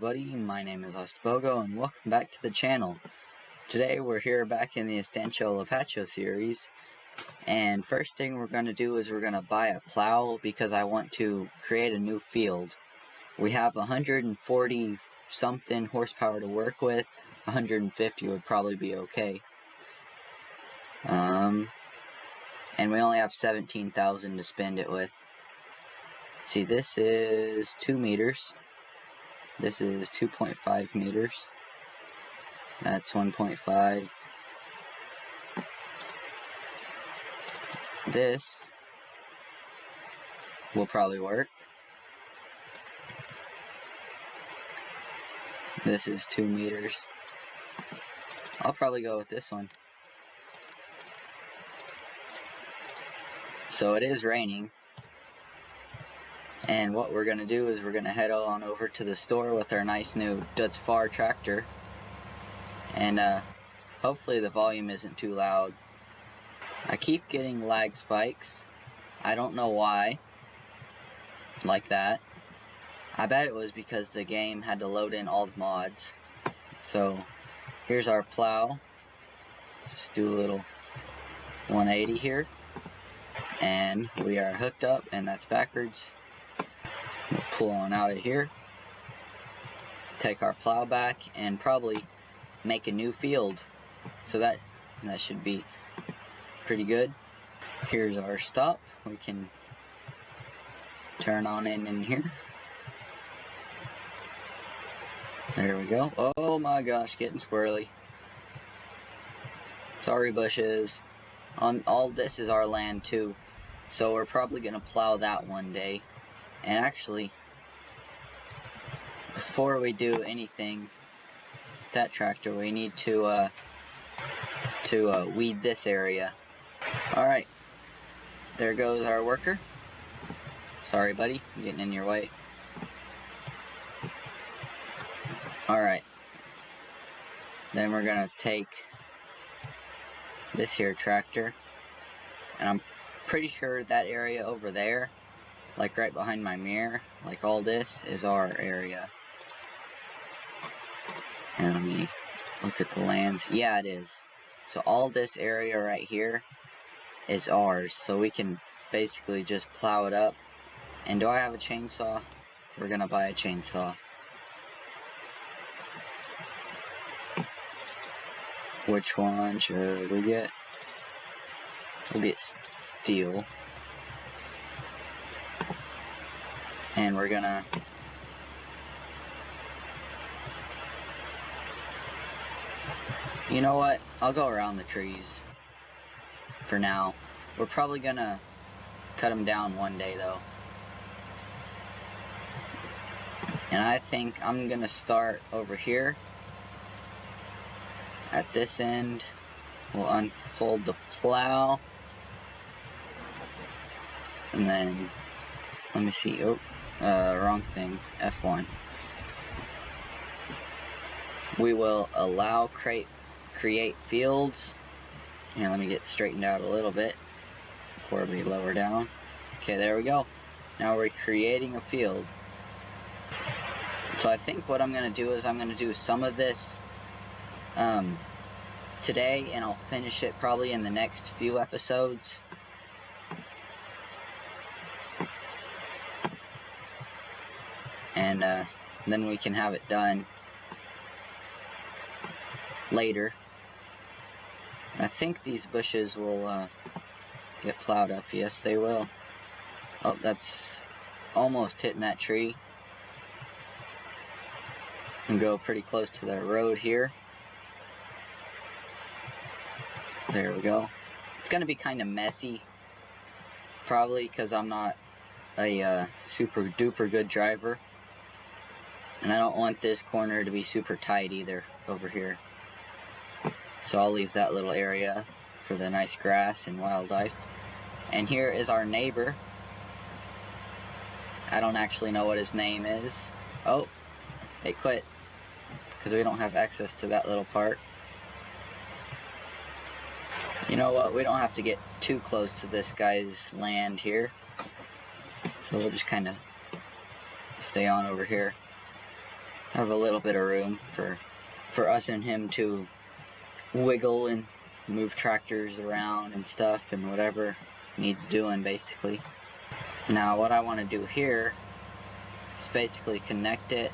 everybody, my name is Lapacho and welcome back to the channel. Today we're here back in the Estancia Lapacho series, and first thing we're going to do is we're going to buy a plow because I want to create a new field. We have 140 something horsepower to work with. 150 would probably be okay. And we only have 17,000 to spend it with. See, this is 2 meters. This is 2.5 meters. That's 1.5. This will probably work. This is 2 meters. I'll probably go with this one. So it is raining. And what we're going to do is we're going to head on over to the store with our nice new Dutz tractor. And hopefully the volume isn't too loud. I keep getting lag spikes. I don't know why. Like that. I bet it was because the game had to load in all the mods. So here's our plow. Just do a little 180 here. And we are hooked up, and that's backwards. We'll pull on out of here, take our plow back, and probably make a new field. So that should be pretty good. Here's our stop. We can turn on in here. There we go. Oh my gosh, getting squirrely. Sorry, bushes. All this is our land too, so we're probably gonna plow that one day. And actually, before we do anything with that tractor, we need to weed this area. Alright, there goes our worker. Sorry buddy, I'm getting in your way. Alright, then we're gonna take this here tractor, and I'm pretty sure that area over there, like right behind my mirror, like all this is our area. And let me look at the lands. Yeah, it is. So all this area right here is ours, so we can basically just plow it up. And do I have a chainsaw? We're gonna buy a chainsaw. Which one should we get? We'll get steel. And we're gonna you know what? I'll go around the trees for now. We're probably gonna cut them down one day though. And I think I'm gonna start over here. At this end, we'll unfold the plow. And then, let me see. Oh, wrong thing. F1. We will allow create fields. Here, let me get straightened out a little bit before we lower down. Okay, there we go. Now we're creating a field. So I think what I'm going to do is I'm going to do some of this today, and I'll finish it probably in the next few episodes. And then we can have it done later. I think these bushes will get plowed up. Yes, they will. Oh, that's almost hitting that tree. And go pretty close to the road here. There we go. It's going to be kind of messy, probably, because I'm not a super duper good driver. And I don't want this corner to be super tight either over here. So I'll leave that little area for the nice grass and wildlife. And here is our neighbor. I don't actually know what his name is. Oh, they quit because we don't have access to that little part. You know what? We don't have to get too close to this guy's land here. So we'll just kind of stay on over here. have a little bit of room for us and him to wiggle and move tractors around and stuff and whatever needs doing, basically. Now what I want to do here is basically connect it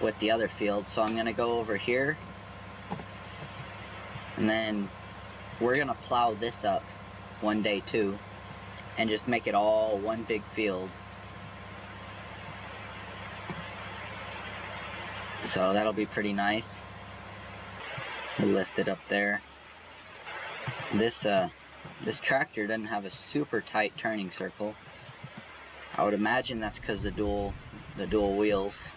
with the other field. So I'm going to go over here, and then we're going to plow this up one day too, and just make it all one big field. So that'll be pretty nice. We'll lift it up there. This tractor doesn't have a super tight turning circle. I would imagine that's because the dual wheels.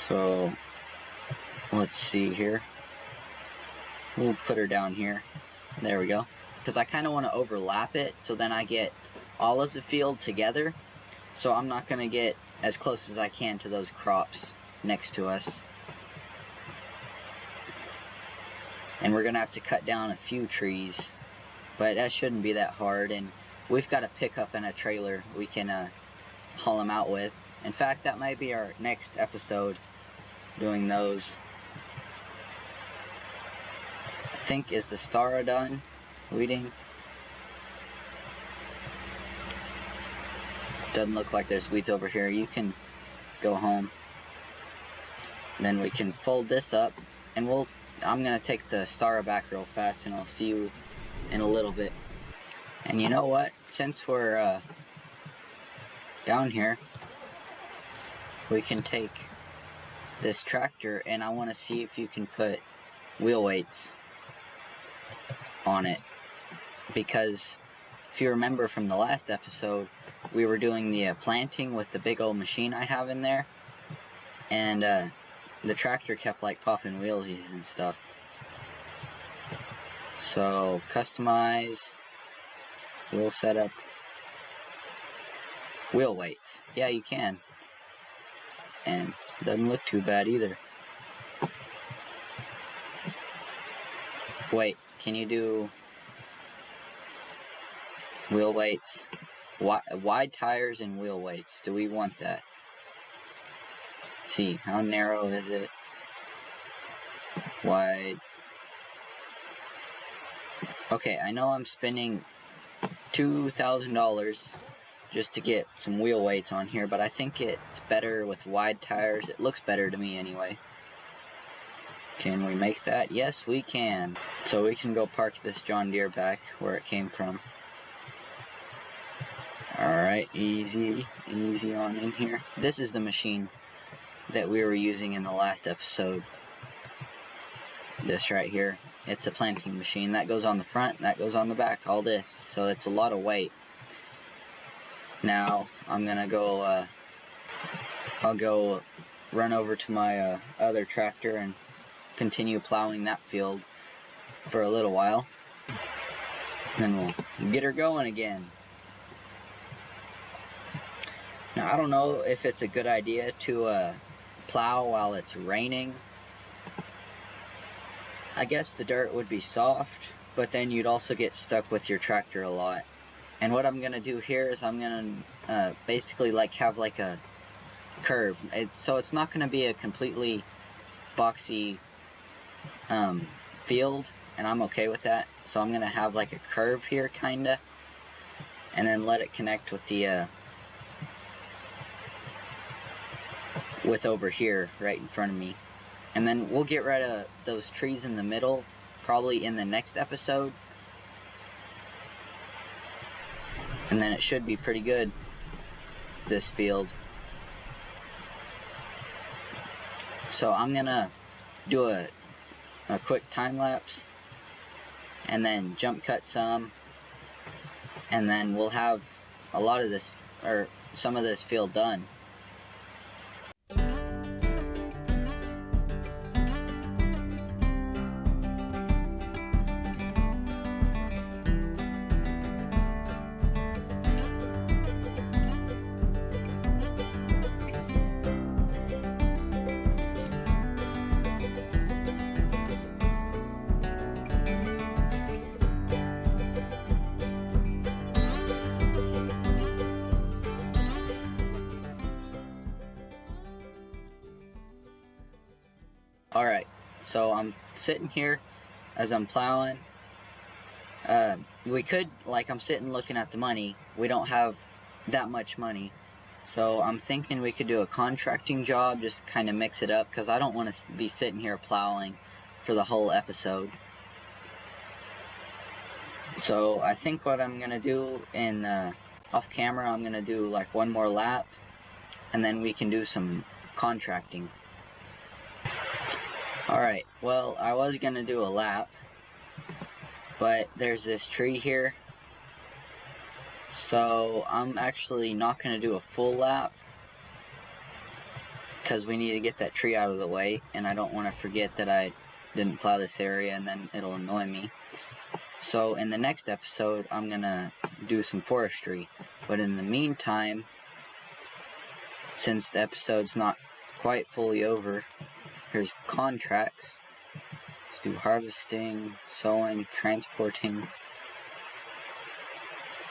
So let's see here. We'll put her down here. There we go. Because I kind of want to overlap it so then I get all of the field together. So I'm not going to get as close as I can to those crops next to us. And we're going to have to cut down a few trees, but that shouldn't be that hard. And we've got a pickup and a trailer we can haul them out with. In fact, that might be our next episode, doing those. I think, is the Stara done weeding? Doesn't look like there's weeds over here. You can go home. Then we can fold this up, and I'm gonna take the Stara back real fast, and I'll see you in a little bit. And you know what? Since we're down here, we can take this tractor, and I want to see if you can put wheel weights on it, because if you remember from the last episode, we were doing the planting with the big old machine I have in there, and the tractor kept like popping wheelies and stuff. So customize, wheel setup, wheel weights. Yeah, you can, and doesn't look too bad either. Wait, can you do wheel weights? Wide tires and wheel weights. Do we want that? See, how narrow is it? Wide. Okay, I know I'm spending $2,000 just to get some wheel weights on here, but I think it's better with wide tires. It looks better to me anyway. Can we make that? Yes, we can. So we can go park this John Deere back where it came from. Alright, easy on in here. This is the machine that we were using in the last episode. This right here. It's a planting machine. That goes on the front, that goes on the back, all this. So it's a lot of weight. Now, I'm gonna go, I'll go run over to my other tractor and continue plowing that field for a little while. Then we'll get her going again. Now, I don't know if it's a good idea to plow while it's raining. I guess the dirt would be soft, but then you'd also get stuck with your tractor a lot. And what I'm gonna do here is I'm gonna basically like have like a curve. So it's not gonna be a completely boxy field, and I'm okay with that. So I'm gonna have like a curve here, kinda, and then let it connect with the with over here right in front of me. And then we'll get rid of those trees in the middle probably in the next episode, and then it should be pretty good, this field. So I'm gonna do a quick time lapse and then jump cut some, and then we'll have a lot of this, or some of this field done. Alright, so I'm sitting here as I'm plowing. We could, like, I'm sitting looking at the money. We don't have that much money. So I'm thinking we could do a contracting job, just kind of mix it up, because I don't want to be sitting here plowing for the whole episode. So I think what I'm going to do in off camera, I'm going to do like one more lap, and then we can do some contracting. Alright, well, I was going to do a lap, but there's this tree here, so I'm actually not going to do a full lap, because we need to get that tree out of the way, and I don't want to forget that I didn't plow this area and then it'll annoy me. So in the next episode, I'm going to do some forestry, but in the meantime, since the episode's not quite fully over, here's contracts. Let's do harvesting, sowing, transporting,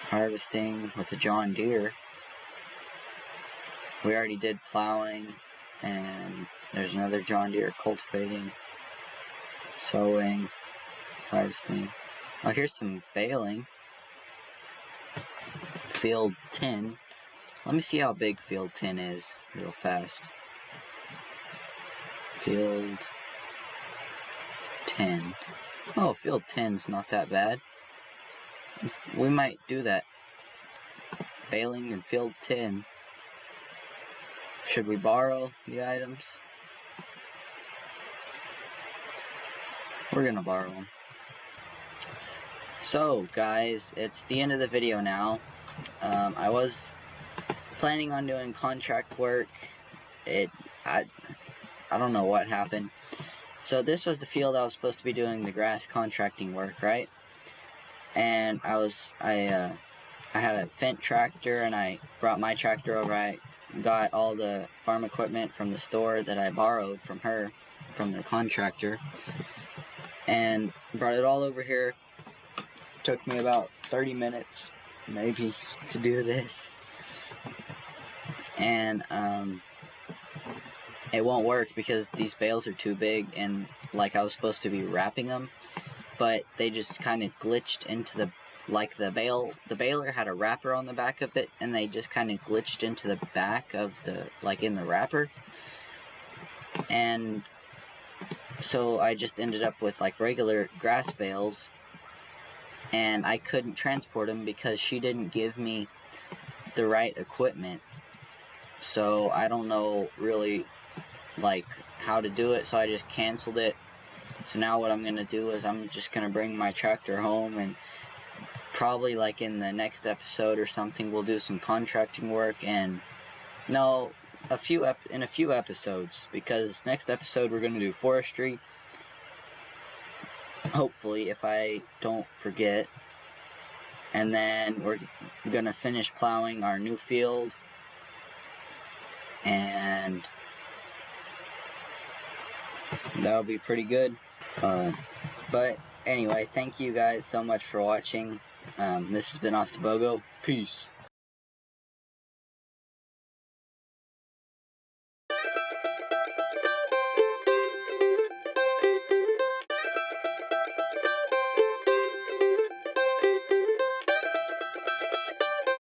harvesting with a John Deere. We already did plowing, and there's another John Deere, cultivating, sowing, harvesting. Oh, here's some baling. Field 10. Let me see how big field 10 is real fast. Field 10. Oh, field 10's not that bad. We might do that. Baling in field 10. Should we borrow the items? We're gonna borrow them. So, guys, it's the end of the video now. I was planning on doing contract work. I don't know what happened. So this was the field I was supposed to be doing the grass contracting work, right? And I had a Fendt tractor, and I brought my tractor over. I got all the farm equipment from the store that I borrowed from her, from the contractor, and brought it all over here. Took me about 30 minutes, maybe, to do this. And it won't work because these bales are too big, and like I was supposed to be wrapping them, but they just kind of glitched into the, like the baler had a wrapper on the back of it, and they just kind of glitched into the back of the, like in the wrapper. And so I just ended up with like regular grass bales, and I couldn't transport them because she didn't give me the right equipment. So I don't know really like how to do it, so I just canceled it. So now what I'm gonna do is I'm just gonna bring my tractor home, and probably like in the next episode or something we'll do some contracting work. And no, in a few episodes, because next episode we're gonna do forestry, hopefully, if I don't forget. And then we're gonna finish plowing our new field, and that'll be pretty good. But anyway, thank you guys so much for watching. This has been Ostabogo. Peace.